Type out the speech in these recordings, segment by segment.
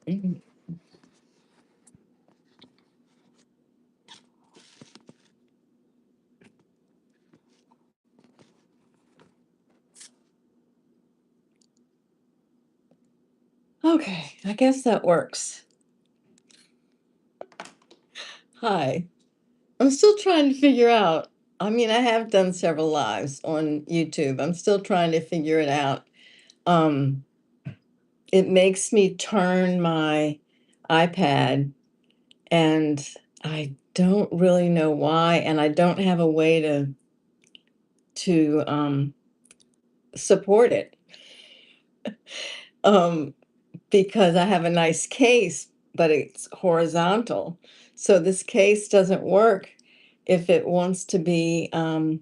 Mhm. Okay, I guess that works. Hi. I'm still trying to figure out. I mean, I have done several lives on YouTube. I'm still trying to figure it out. Um, it makes me turn my iPad, and I don't really know why, and I don't have a way to support it. Um, because I have a nice case, but it's horizontal. So this case doesn't work if it wants to be, what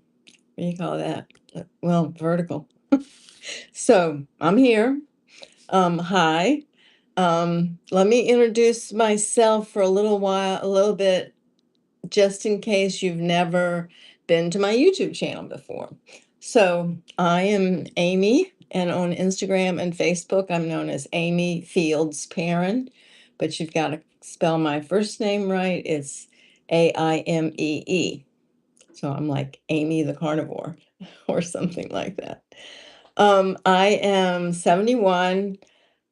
do you call that? Well, vertical. So I'm here. Hi. Let me introduce myself for a little while, a little bit, just in case you've never been to my YouTube channel before. So I am Amy, and on Instagram and Facebook, I'm known as Amy Fields Perrin, but you've got to spell my first name right. It's Aimee. So I'm like Amy the carnivore or something like that. I am 71.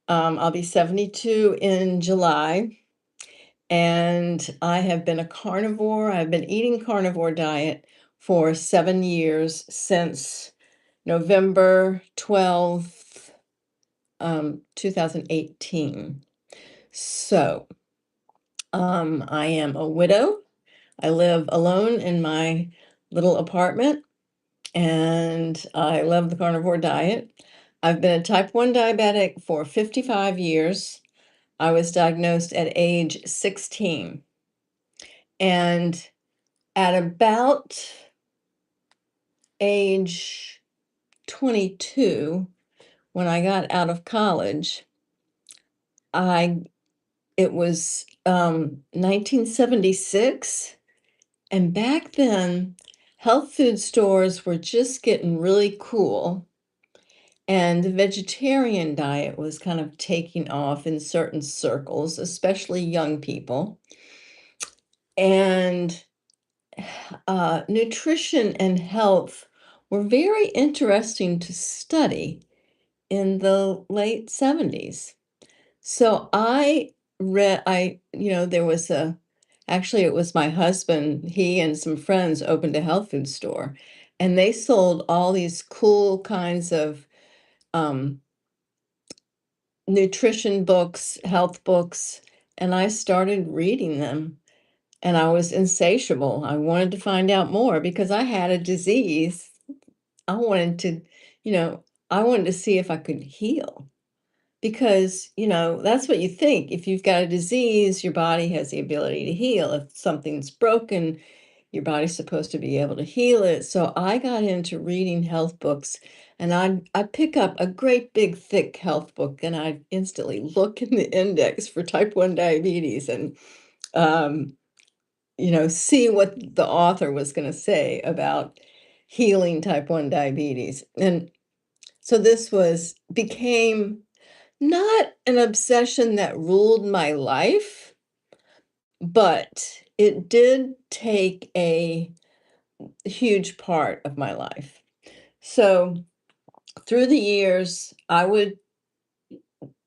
I'll be 72 in July. And I have been a carnivore. I've been eating carnivore diet for 7 years since November 12th, 2018. So I am a widow. I live alone in my little apartment, and I love the carnivore diet. I've been a type 1 diabetic for 55 years. I was diagnosed at age 16. And at about age 22, when I got out of college, I it was 1976, and back then, health food stores were just getting really cool, and the vegetarian diet was kind of taking off in certain circles, especially young people. And nutrition and health were very interesting to study in the late 70s. So there was actually, it was my husband, he and some friends opened a health food store, and they sold all these cool kinds of um, nutrition books, health books, and I started reading them. And I was insatiable. I wanted to find out more because I had a disease. I wanted to, you know, I wanted to see if I could heal because, that's what you think. If you've got a disease, your body has the ability to heal. If something's broken, your body's supposed to be able to heal it. So I got into reading health books, and I pick up a great big thick health book, and I instantly look in the index for type 1 diabetes and um see what the author was going to say about healing type 1 diabetes. And so this was became not an obsession that ruled my life, but it did take a huge part of my life. So through the years, I would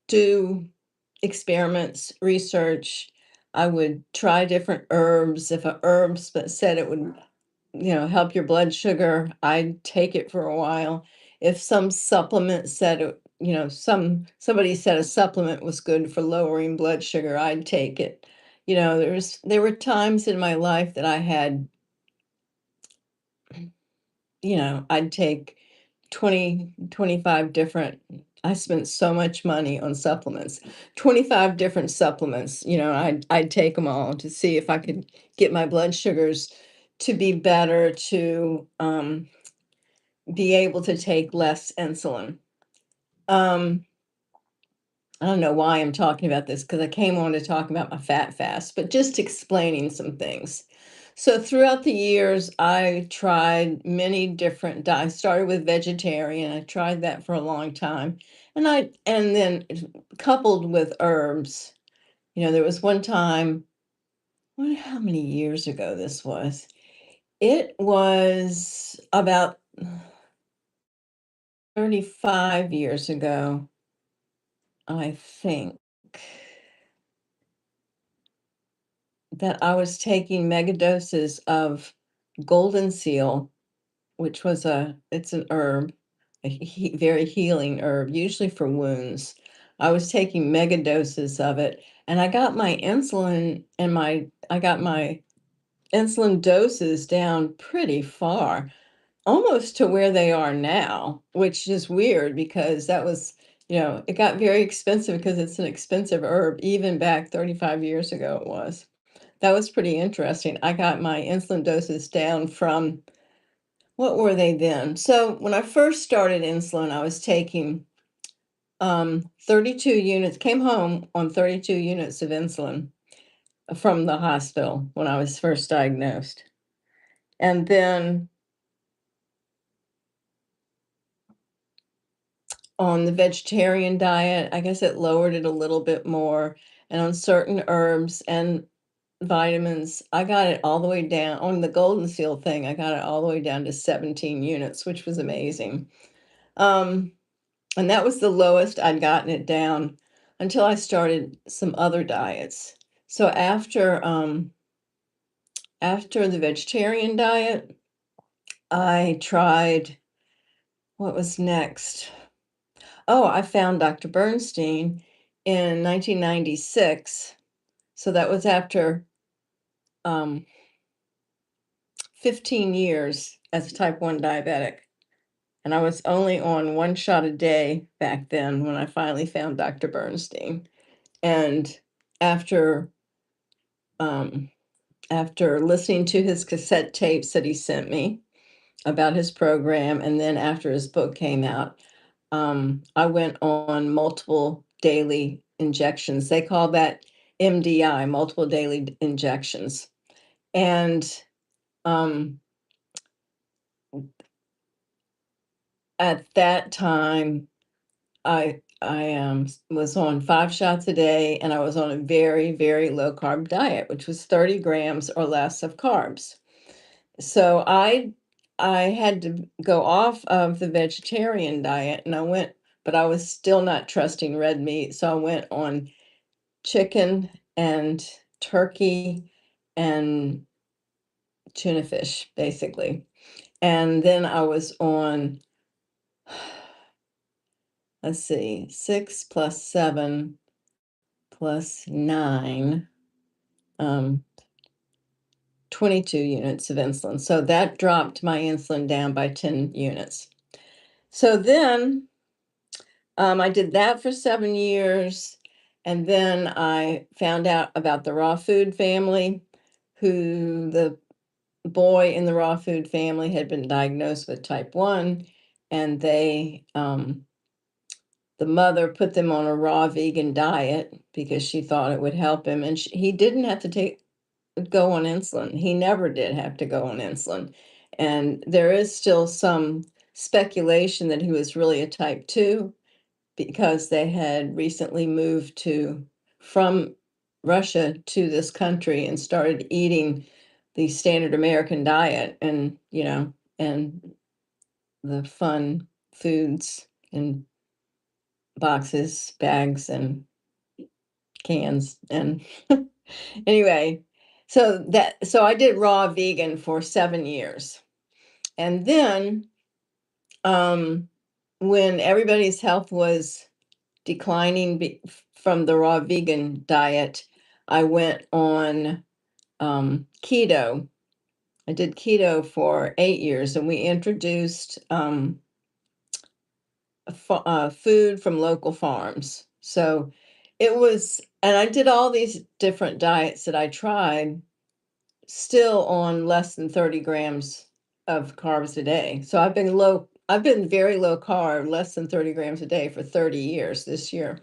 do experiments, research. I would try different herbs. If a herb said it would help your blood sugar, I'd take it for a while. If some supplement said it, somebody said a supplement was good for lowering blood sugar, I'd take it. There were times in my life that I had, I'd take 20, 25 different. I spent so much money on supplements, 25 different supplements. I'd take them all to see if I could get my blood sugars to be better, to be able to take less insulin. Um, I don't know why I'm talking about this because I came on to talk about my fat fast, but just explaining some things. So throughout the years, I tried many different diets. Started with vegetarian. I tried that for a long time. And then coupled with herbs. There was one time, how many years ago this was? It was about 35 years ago, I think, that I was taking mega doses of golden seal, which was it's an herb, very healing herb, usually for wounds. I was taking mega doses of it, and I got my insulin doses down pretty far, almost to where they are now, which is weird because it got very expensive because it's an expensive herb, even back 35 years ago it was. That was pretty interesting. I got my insulin doses down from, what were they then? So when I first started insulin, I was taking 32 units, came home on 32 units of insulin from the hospital when I was first diagnosed. And then on the vegetarian diet, I guess it lowered it a little bit more. And on certain herbs and vitamins, I got it all the way down. On the golden seal thing, I got it all the way down to 17 units, which was amazing. Um, and that was the lowest I'd gotten it down until I started some other diets. So after the vegetarian diet, I tried, what was next? Oh, I found Dr. Bernstein in 1996. So that was after 15 years as a type 1 diabetic. And I was only on one shot a day back then when I finally found Dr. Bernstein. And after um, after listening to his cassette tapes that he sent me about his program, and then after his book came out, I went on multiple daily injections. They call that MDI, multiple daily injections. And um, at that time, I was on 5 shots a day, and I was on a very, very low carb diet, which was 30 grams or less of carbs. So I had to go off of the vegetarian diet, and but I was still not trusting red meat, so I went on chicken and turkey and tuna fish, basically. And then I was on, let's see, 6 plus 7 plus 9, um, 22 units of insulin. So that dropped my insulin down by 10 units. So then I did that for 7 years. And then I found out about the raw food family, who the boy in the raw food family had been diagnosed with type 1. And the mother put them on a raw vegan diet because she thought it would help him. And he didn't have to go on insulin. He never did have to go on insulin. And there is still some speculation that he was really a type 2 because they had recently moved from Russia to this country and started eating the standard American diet, and the fun foods in boxes, bags, and cans. And anyway, so I did raw vegan for 7 years. And then um, when everybody's health was declining from the raw vegan diet, I went on keto. I did keto for 8 years, and we introduced food from local farms. So and I did all these different diets that I tried, still on less than 30 grams of carbs a day. So I've been very low carb, less than 30 grams a day for 30 years this year.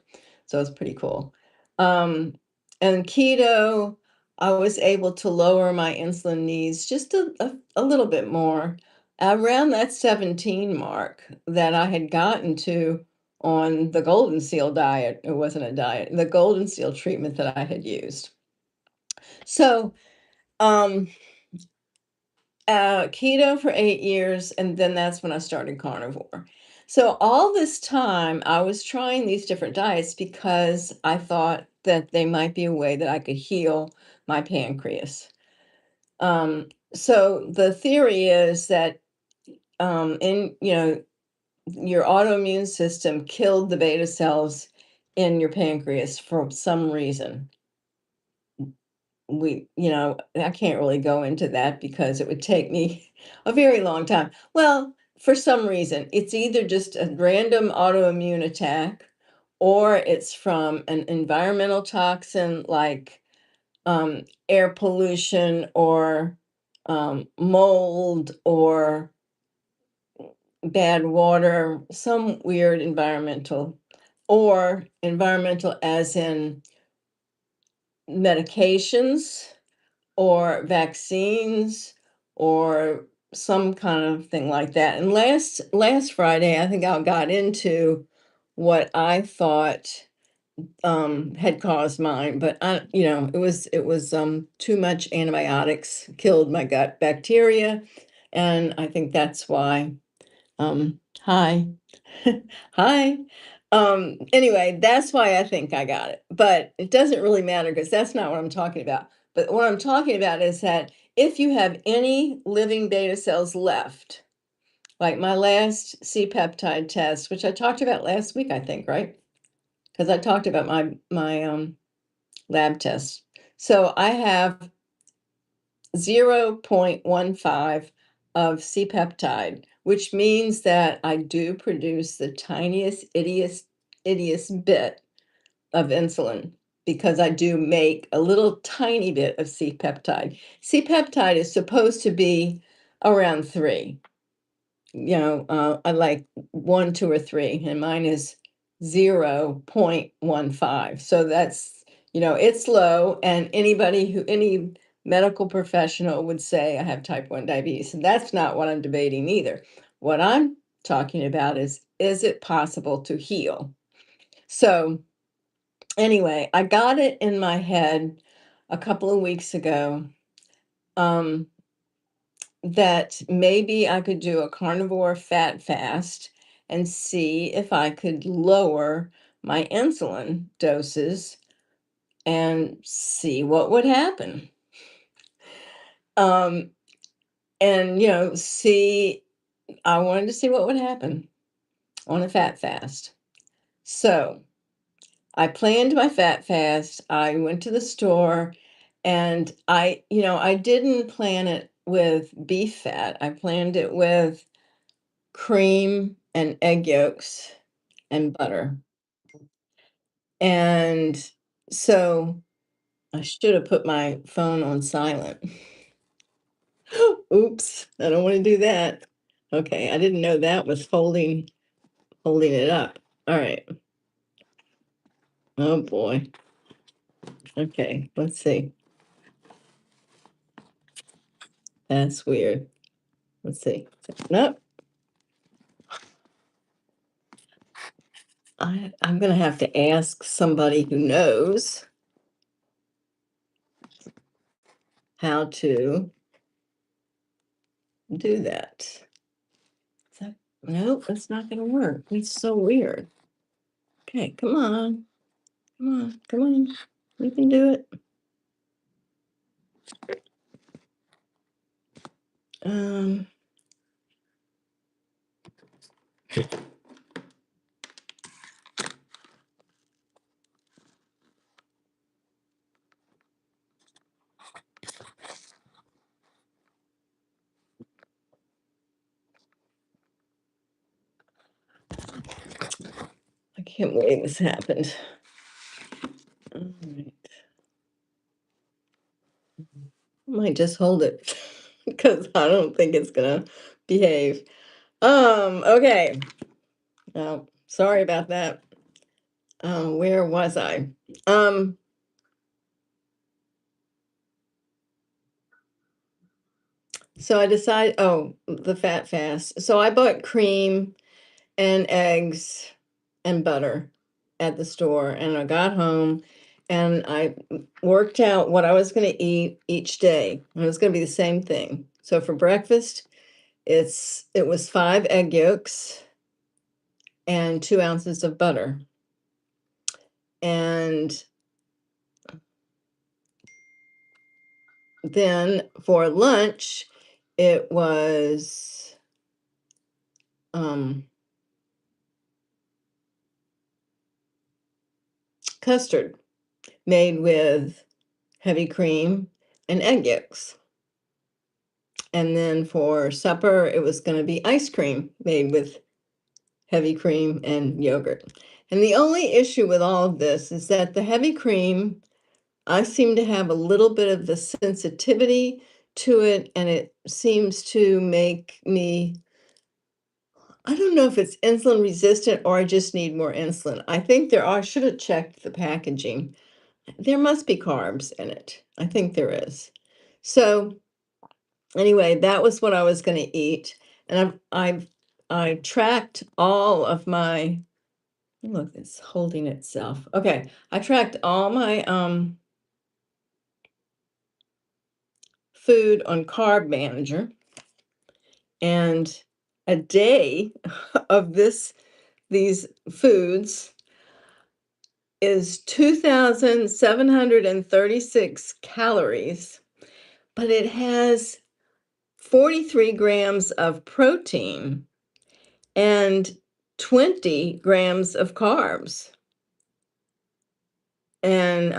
So it's pretty cool. Um, and keto, I was able to lower my insulin needs just a little bit more around that 17 mark that I had gotten to on the Golden Seal diet. It wasn't a diet, the Golden Seal treatment that I had used. So, um, keto for 8 years, and then that's when I started carnivore. So all this time, I was trying these different diets because I thought that they might be a way that I could heal my pancreas. So the theory is that in your autoimmune system killed the beta cells in your pancreas for some reason. I can't really go into that because it would take me a very long time. Well, for some reason, it's either just a random autoimmune attack or it's from an environmental toxin like air pollution or mold or bad water, some weird environmental, or environmental as in medications or vaccines or some kind of thing like that. And last Friday, I think I got into what I thought had caused mine, but it was too much antibiotics killed my gut bacteria, and I think that's why. Hi. Hi. Anyway, that's why I think I got it, but it doesn't really matter because that's not what I'm talking about. But what I'm talking about is that if you have any living beta cells left, like my last C-peptide test, which I talked about last week, I think, right? Because I talked about my lab tests. So I have 0.15 of C-peptide, which means that I do produce the tiniest, ittiest bit of insulin because I do make a little tiny bit of C-peptide. C-peptide is supposed to be around 3. I like 1, 2, or 3, and mine is 0.15. So that's, it's low, and any medical professional would say I have type 1 diabetes. And that's not what I'm debating either. What I'm talking about is it possible to heal? So anyway, I got it in my head a couple of weeks ago. Um, that maybe I could do a carnivore fat fast and see if I could lower my insulin doses and see what would happen. Um, and see, I wanted to see what would happen on a fat fast. So I planned my fat fast. I went to the store and I didn't plan it with beef fat. I planned it with cream and egg yolks and butter. And so I should have put my phone on silent. Oops, I don't want to do that. Okay, I didn't know that was holding it up. All right. Oh boy. Okay, let's see. That's weird. Let's see. Nope. I'm gonna have to ask somebody who knows how to do that. Nope, that's not gonna work. It's so weird. Okay, come on. Come on. Come on. You can do it. Um, I can't believe this happened. All right. I might just hold it because I don't think it's gonna behave. Okay. Oh, sorry about that. Where was I? Um, So I decided, oh, the fat fast. So I bought cream and eggs and butter at the store, and I got home and I worked out what I was going to eat each day. And it was going to be the same thing. So for breakfast, it was 5 egg yolks and 2 ounces of butter. And then for lunch, it was um, custard made with heavy cream and egg yolks. And then for supper, it was going to be ice cream made with heavy cream and yogurt. And the only issue with all of this is that the heavy cream, I seem to have a little bit of the sensitivity to it, and it seems to make me, I don't know if it's insulin resistant or I just need more insulin. I think there are, I should have checked the packaging. There must be carbs in it. I think there is. So anyway, that was what I was going to eat, and I tracked all of my, look, it's holding itself. Okay, I tracked all my food on Carb Manager, and a day of these foods is 2,736 calories, but it has 43 grams of protein and 20 grams of carbs and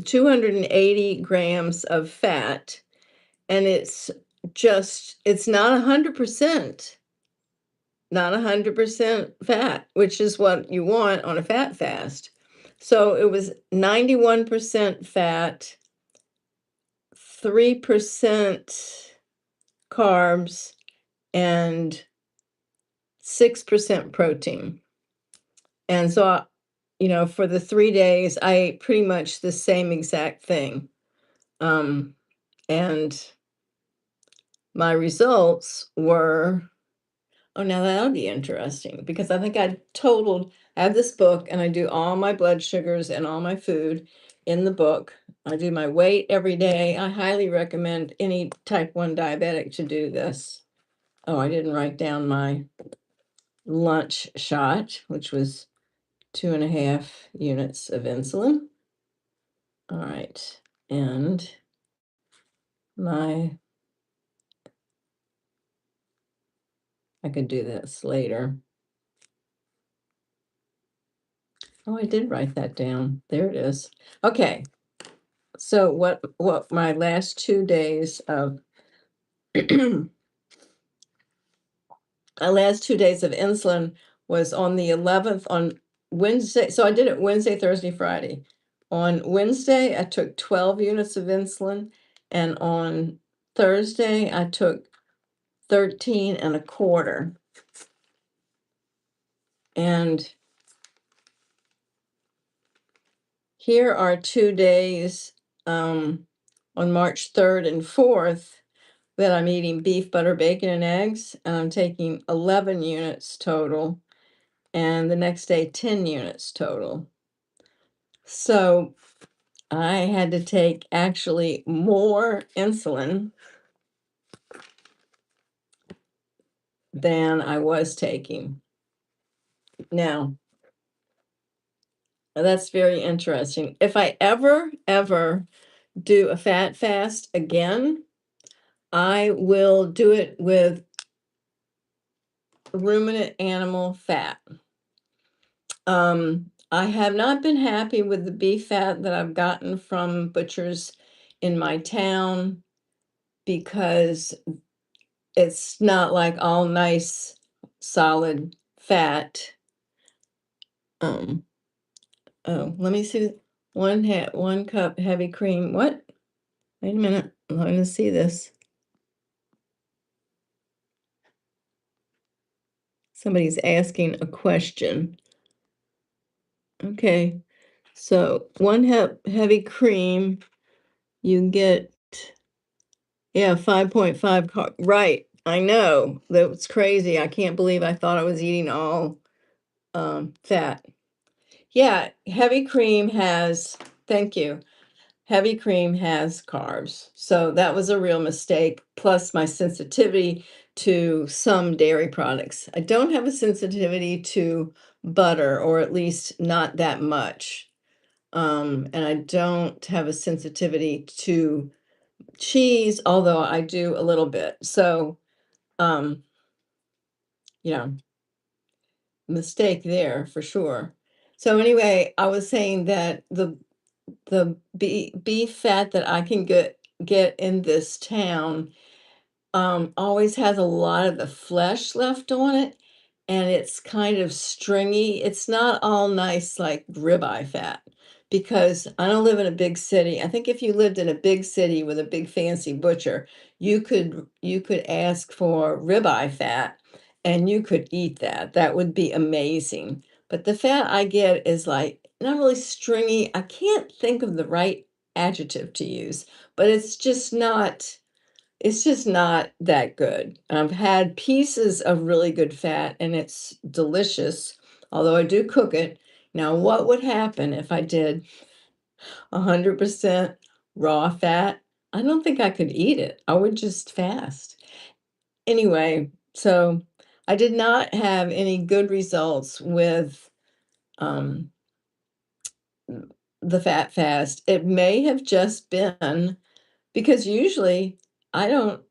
280 grams of fat. And it's not 100%, not 100% fat, which is what you want on a fat fast. So it was 91% fat, 3% carbs, and 6% protein. And so, for the 3 days, I ate pretty much the same exact thing. Um, and my results were, oh, now that'll be interesting because I think I have this book and I do all my blood sugars and all my food in the book. I do my weight every day. I highly recommend any type 1 diabetic to do this. Oh, I didn't write down my lunch shot, which was 2.5 units of insulin. All right. And my, I could do this later. Oh, I did write that down. There it is. Okay. So what my last 2 days of my last 2 days of insulin was on the 11th on Wednesday. So I did it Wednesday, Thursday, Friday. On Wednesday, I took 12 units of insulin, and on Thursday, I took 13 1/4. And here are 2 days on March 3rd and 4th that I'm eating beef, butter, bacon, and eggs, and I'm taking 11 units total, and the next day 10 units total. So I had to take actually more insulin than I was taking. Now, that's very interesting. If I ever do a fat fast again, I will do it with ruminant animal fat. I have not been happy with the beef fat that I've gotten from butchers in my town because it's not like all nice, solid fat. Um, oh, let me see. 1 cup heavy cream. What? Wait a minute. I'm going to see this. Somebody's asking a question. Okay. So 1 cup heavy cream, you get Yeah, 5.5 right. I know. That's crazy. I can't believe I thought I was eating all fat. Yeah, heavy cream has, thank you. Heavy cream has carbs. So that was a real mistake, plus my sensitivity to some dairy products. I don't have a sensitivity to butter, or at least not that much. And I don't have a sensitivity to cheese, although I do a little bit. So, um, yeah, mistake there for sure. So anyway, I was saying that the beef fat that I can get in this town always has a lot of the flesh left on it, and it's kind of stringy. It's not all nice like ribeye fat, because I don't live in a big city. I think if you lived in a big city with a big fancy butcher, you could ask for ribeye fat and you could eat that. That would be amazing. But the fat I get is like not really stringy. I can't think of the right adjective to use, but it's just not that good. I've had pieces of really good fat and it's delicious, although I do cook it. Now, what would happen if I did 100% raw fat? I don't think I could eat it. I would just fast. Anyway, so I did not have any good results with um, the fat fast. It may have just been because usually I don't,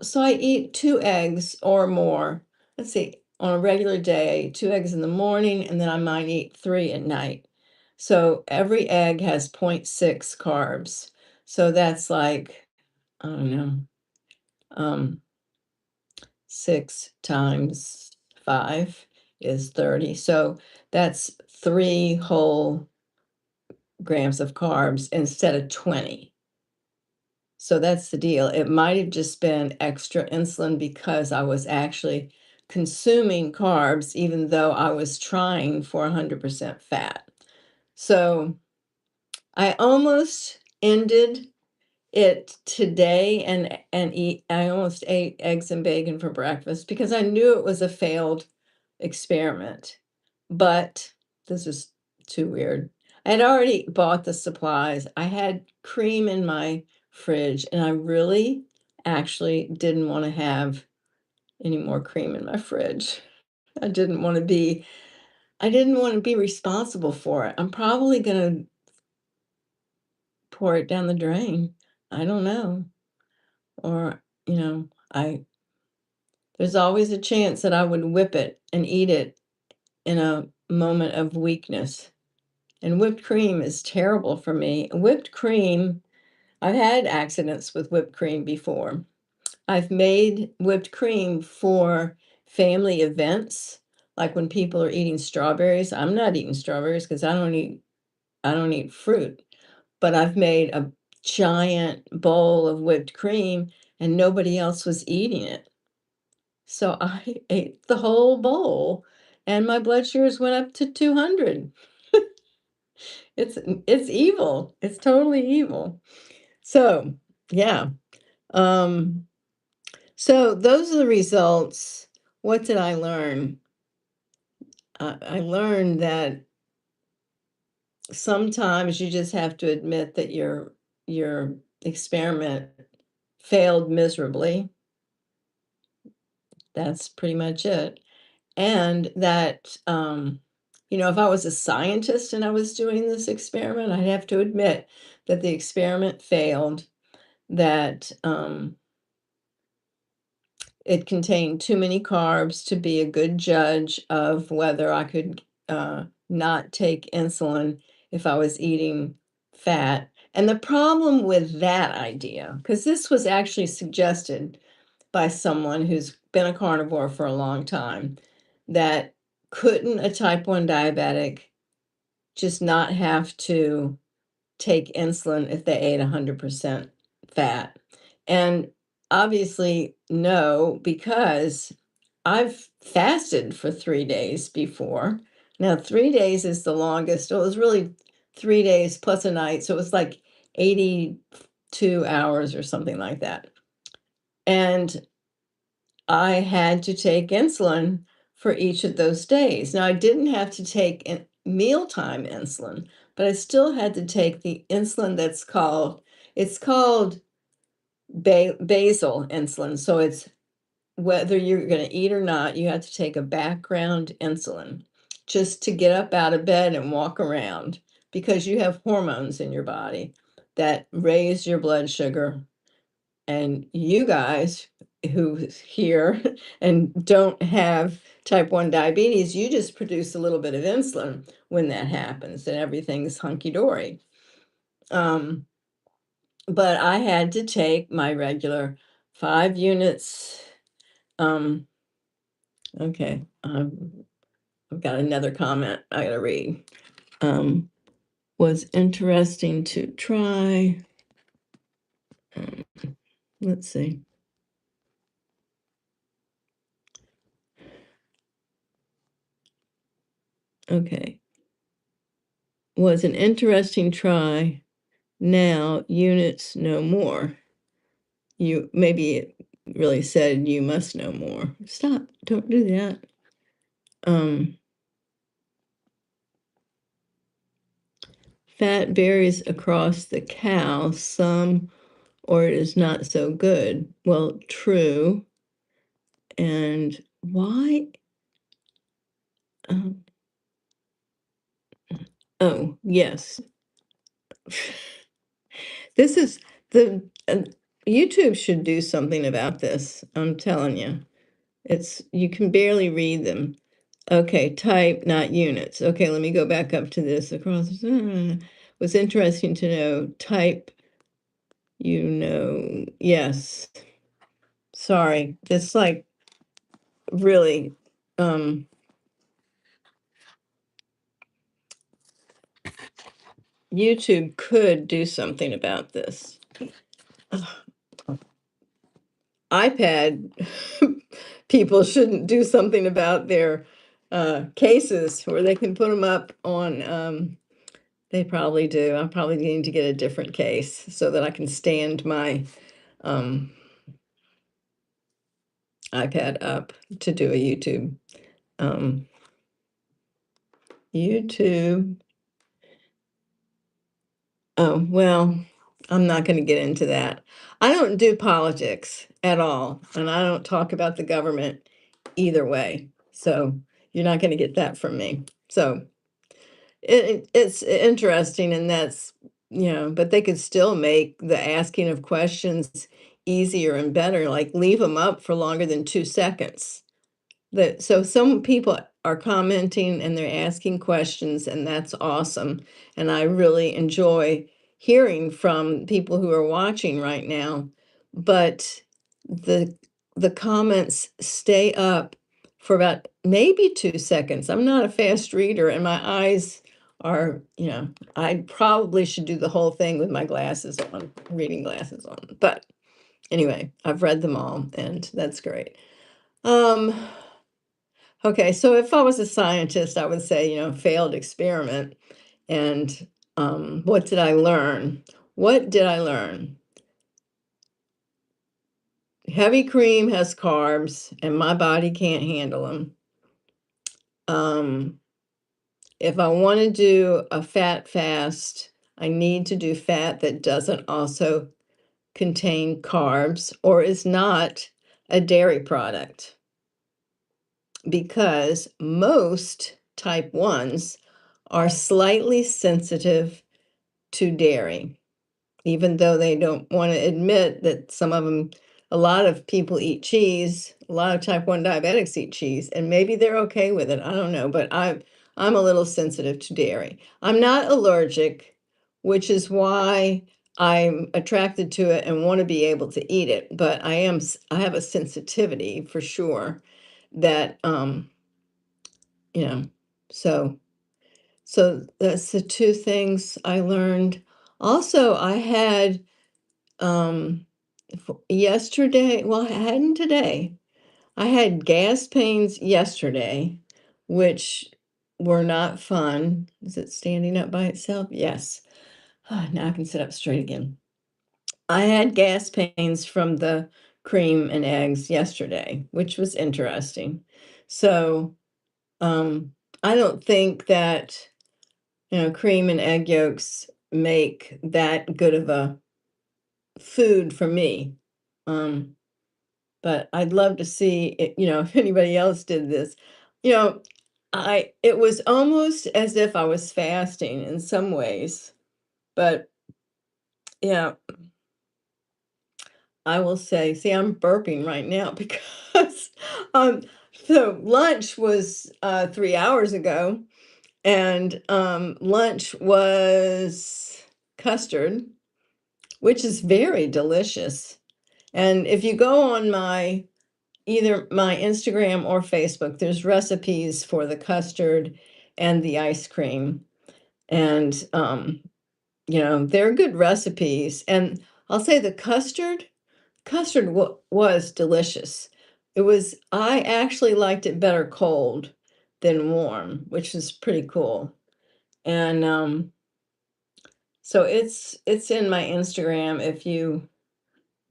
so I eat 2 eggs or more. Let's see, on a regular day, 2 eggs in the morning, and then I might eat 3 at night. So every egg has point 0.6 carbs. So that's like, I don't know, um, 6 times 5 is 30. So that's 3 whole grams of carbs instead of 20. So that's the deal. It might have just been extra insulin because I was actually consuming carbs, even though I was trying for 100% fat. So I almost ended it today and I almost ate eggs and bacon for breakfast because I knew it was a failed experiment. But this is too weird. I had already bought the supplies. I had cream in my fridge, and I really actually didn't want to have any more cream in my fridge. I didn't want to be I didn't want to be responsible for it. I'm probably going to pour it down the drain. I don't know. Or, I there's always a chance that I would whip it and eat it in a moment of weakness. And whipped cream is terrible for me. Whipped cream, I've had accidents with whipped cream before. I've made whipped cream for family events, like when people are eating strawberries. I'm not eating strawberries because I don't eat fruit, but I've made a giant bowl of whipped cream and nobody else was eating it. So I ate the whole bowl and my blood sugars went up to 200. It's evil. It's totally evil. So, yeah. Um, so those are the results. What did I learn? I learned that sometimes you just have to admit that your experiment failed miserably. That's pretty much it. And that if I was a scientist and I was doing this experiment, I'd have to admit that the experiment failed, that it contained too many carbs to be a good judge of whether I could not take insulin if I was eating fat. And the problem with that idea, because this was actually suggested by someone who's been a carnivore for a long time, that couldn't a type 1 diabetic just not have to take insulin if they ate 100% fat? And obviously, no, because I've fasted for 3 days before. Now, 3 days is the longest. Well, it was really 3 days plus a night. So it was like 82 hours or something like that. And I had to take insulin for each of those days. Now, I didn't have to take mealtime insulin, but I still had to take the insulin it's called basal insulin. So it's whether you're going to eat or not, you have to take a background insulin just to get up out of bed and walk around because you have hormones in your body that raise your blood sugar. And you guys who here and don't have type 1 diabetes, you just produce a little bit of insulin when that happens and everything's hunky dory. Um, but I had to take my regular 5 units. Um, okay, I've got another comment I gotta read. Um, was interesting to try. Um, let's see. Okay. Was an interesting try. Now units no more. You maybe it really said you must know more. Stop. Don't do that. Um, fat varies across the cow, some or it is not so good. Well, true. And why? Um, oh, yes. This is the YouTube should do something about this. I'm telling you. It's you can barely read them. Okay, type, not units. Okay, let me go back up to this across. Was interesting to know. Type, yes. Sorry, it's like really, YouTube could do something about this. Ugh, iPad people shouldn't do something about their cases where they can put them up on they probably do. I probably need to get a different case so that I can stand my um, iPad up to do a YouTube. Um, YouTube. Oh, well, I'm not going to get into that. I don't do politics at all, and I don't talk about the government either way. So you're not going to get that from me. So it's interesting, and that's, but they could still make the asking of questions easier and better, like leave them up for longer than 2 seconds. So some people are commenting and they're asking questions, and that's awesome. And I really enjoy hearing from people who are watching right now. But the the comments stay up for about maybe 2 seconds. I'm not a fast reader, and my eyes are, I probably should do the whole thing with my glasses on, reading glasses on. But anyway, I've read them all, and that's great. Um, Okay, so if I was a scientist, I would say, failed experiment. And what did I learn? What did I learn? Heavy cream has carbs, and my body can't handle them. If I want to do a fat fast, I need to do fat that doesn't also contain carbs or is not a dairy product, because most type 1s are slightly sensitive to dairy, even though they don't want to admit that a lot of people eat cheese, a lot of type 1 diabetics eat cheese, and maybe they're okay with it. I don't know, but I'm a little sensitive to dairy. I'm not allergic, which is why I'm attracted to it and want to be able to eat it, but I have a sensitivity for sure that you know, so that's the two things I learned. Also, I had yesterday, well, I hadn't today. I had gas pains yesterday, which were not fun. Is it standing up by itself? Yes. Ah, now I can sit up straight again. I had gas pains from the cream and eggs yesterday, which was interesting. So, I don't think that, cream and egg yolks make that good of a food for me. Um, but I'd love to see it, if anybody else did this. You know, it was almost as if I was fasting in some ways, but yeah, I will say, see, I'm burping right now because um so lunch was 3 hours ago, and lunch was custard, which is very delicious. And if you go on either my Instagram or Facebook, there's recipes for the custard and the ice cream. And they're good recipes. And I'll say the custard was delicious. I actually liked it better cold than warm, which is pretty cool. And so it's in my Instagram if you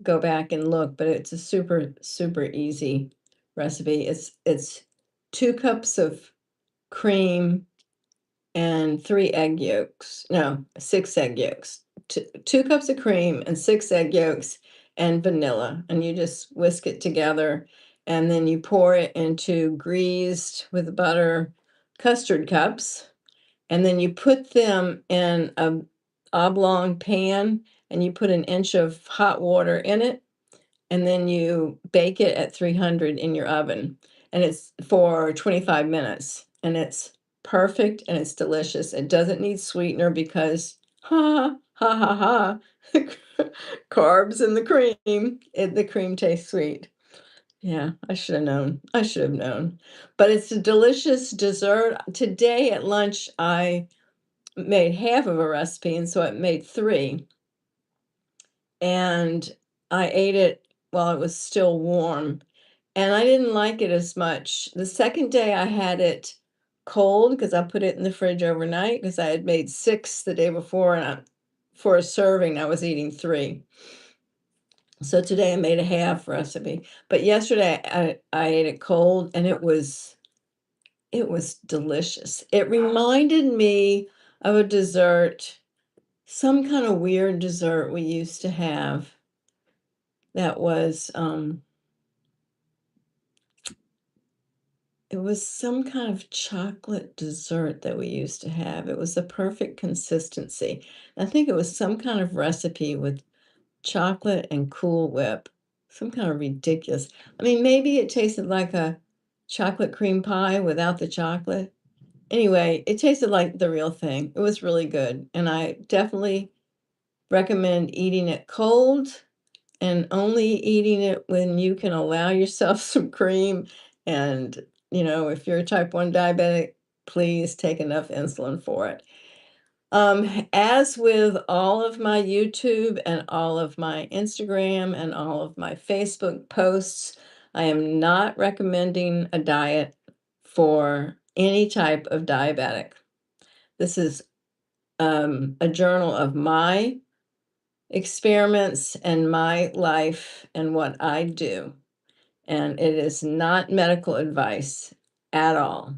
go back and look, but it's a super, super easy recipe. It's 2 cups of cream and 3 egg yolks. No, 6 egg yolks. 2 cups of cream and 6 egg yolks and vanilla. And you just whisk it together. And then you pour it into greased with butter custard cups. And then you put them in a oblong pan and you put an inch of hot water in it, and then you bake it at 300 in your oven, and it's for 25 minutes, and it's perfect and it's delicious. It doesn't need sweetener because ha ha ha ha carbs in the cream. The cream tastes sweet. Yeah, I should have known. I should have known. But it's a delicious dessert. Today at lunch, I made half of a recipe, and so it made three. And I ate it while it was still warm, and I didn't like it as much. The second day I had it cold because I put it in the fridge overnight because I had made 6 the day before, and for a serving, I was eating 3. So today I made a half recipe, but yesterday I ate it cold, and it was delicious. It reminded me of a dessert, some kind of weird dessert we used to have that was, it was some kind of chocolate dessert that we used to have. It was the perfect consistency. I think it was some kind of recipe with chocolate and Cool Whip, some kind of ridiculous. I mean, maybe it tasted like a chocolate cream pie without the chocolate. Anyway, it tasted like the real thing. It was really good, and I definitely recommend eating it cold and only eating it when you can allow yourself some cream. And, if you're a type 1 diabetic, please take enough insulin for it. As with all of my YouTube and all of my Instagram and all of my Facebook posts, I am not recommending a diet for any type of diabetic. This is a journal of my experiments and my life and what I do. And it is not medical advice at all.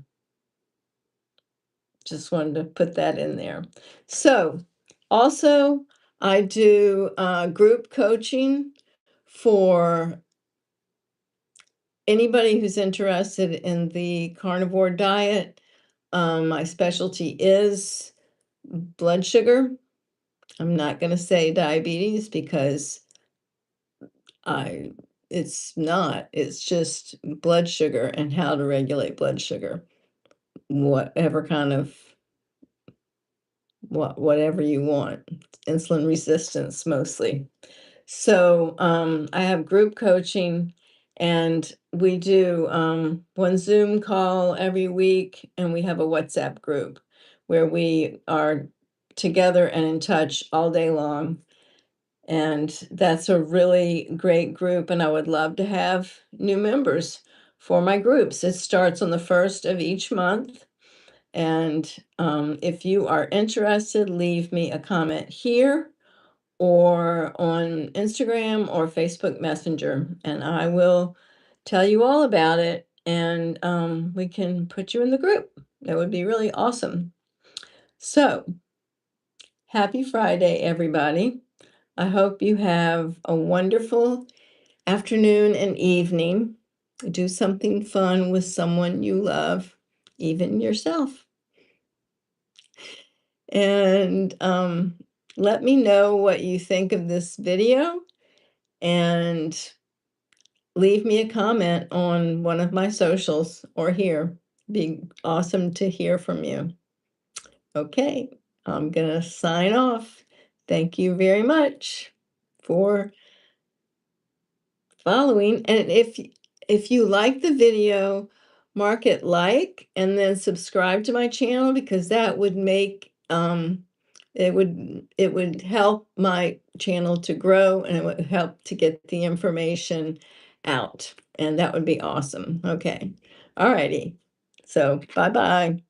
Just wanted to put that in there. So, also, I do group coaching for anybody who's interested in the carnivore diet. My specialty is blood sugar. I'm not going to say diabetes because I it's not. It's just blood sugar and how to regulate blood sugar. Whatever kind of whatever you want. Insulin resistance mostly. So I have group coaching, and we do one Zoom call every week, and we have a WhatsApp group where we are together and in touch all day long. And that's a really great group, and I would love to have new members for my groups. It starts on the first of each month. And if you are interested, leave me a comment here or on Instagram or Facebook Messenger, and I will tell you all about it, and we can put you in the group. That would be really awesome. So, happy Friday, everybody. I hope you have a wonderful afternoon and evening. Do something fun with someone you love, even yourself. And let me know what you think of this video and leave me a comment on one of my socials or here. Be awesome to hear from you. Okay, I'm gonna sign off. Thank you very much for following. And if you like the video, mark it like and then subscribe to my channel, because that would make it would help my channel to grow, and it would help to get the information out, and that would be awesome. Okay. All righty. So bye bye.